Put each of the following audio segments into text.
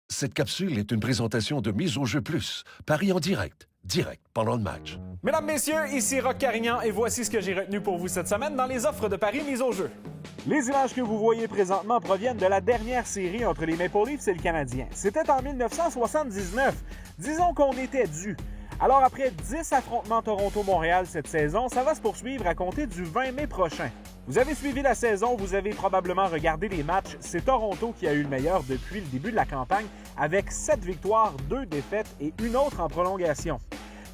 Cette capsule est une présentation de Mise au jeu plus. Paris en direct pendant le match. Mesdames, messieurs, ici Roch Carignan et voici ce que j'ai retenu pour vous cette semaine dans les offres de Paris Mise au jeu. Les images que vous voyez présentement proviennent de la dernière série entre les Maple Leafs et le Canadien. C'était en 1979. Disons qu'on était dû. Alors après 10 affrontements Toronto-Montréal cette saison, ça va se poursuivre à compter du 20 mai prochain. Vous avez suivi la saison, vous avez probablement regardé les matchs. C'est Toronto qui a eu le meilleur depuis le début de la campagne avec 7 victoires, 2 défaites et une autre en prolongation.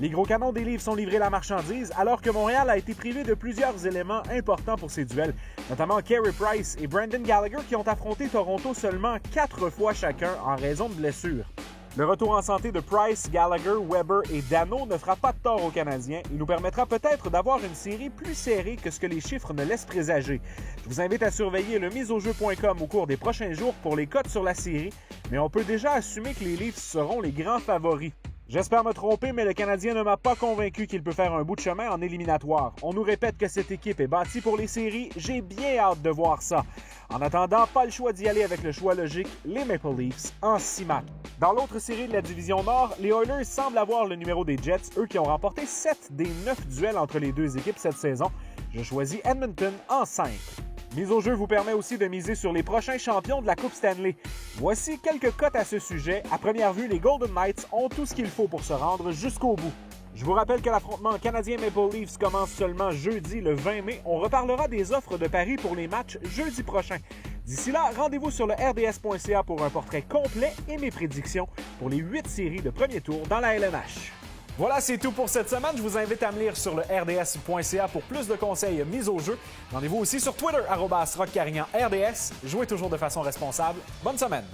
Les gros canons des Leafs ont livré la marchandise alors que Montréal a été privé de plusieurs éléments importants pour ses duels, notamment Carey Price et Brendan Gallagher qui ont affronté Toronto seulement 4 fois chacun en raison de blessures. Le retour en santé de Price, Gallagher, Weber et Dano ne fera pas de tort aux Canadiens. Il nous permettra peut-être d'avoir une série plus serrée que ce que les chiffres ne laissent présager. Je vous invite à surveiller le miseaujeu.com au cours des prochains jours pour les cotes sur la série, mais on peut déjà assumer que les Leafs seront les grands favoris. J'espère me tromper, mais le Canadien ne m'a pas convaincu qu'il peut faire un bout de chemin en éliminatoire. On nous répète que cette équipe est bâtie pour les séries. J'ai bien hâte de voir ça. En attendant, pas le choix d'y aller avec le choix logique, les Maple Leafs en 6 matchs. Dans l'autre série de la Division Nord, les Oilers semblent avoir le numéro des Jets, eux qui ont remporté 7 des 9 duels entre les deux équipes cette saison. Je choisis Edmonton en 5. Mise au jeu vous permet aussi de miser sur les prochains champions de la Coupe Stanley. Voici quelques cotes à ce sujet. À première vue, les Golden Knights ont tout ce qu'il faut pour se rendre jusqu'au bout. Je vous rappelle que l'affrontement canadien Maple Leafs commence seulement jeudi le 20 mai. On reparlera des offres de paris pour les matchs jeudi prochain. D'ici là, rendez-vous sur le rds.ca pour un portrait complet et mes prédictions pour les 8 séries de premier tour dans la LNH. Voilà, c'est tout pour cette semaine. Je vous invite à me lire sur le rds.ca pour plus de conseils mis au jeu. Rendez-vous aussi sur Twitter, @RochCarignan RDS. Jouez toujours de façon responsable. Bonne semaine!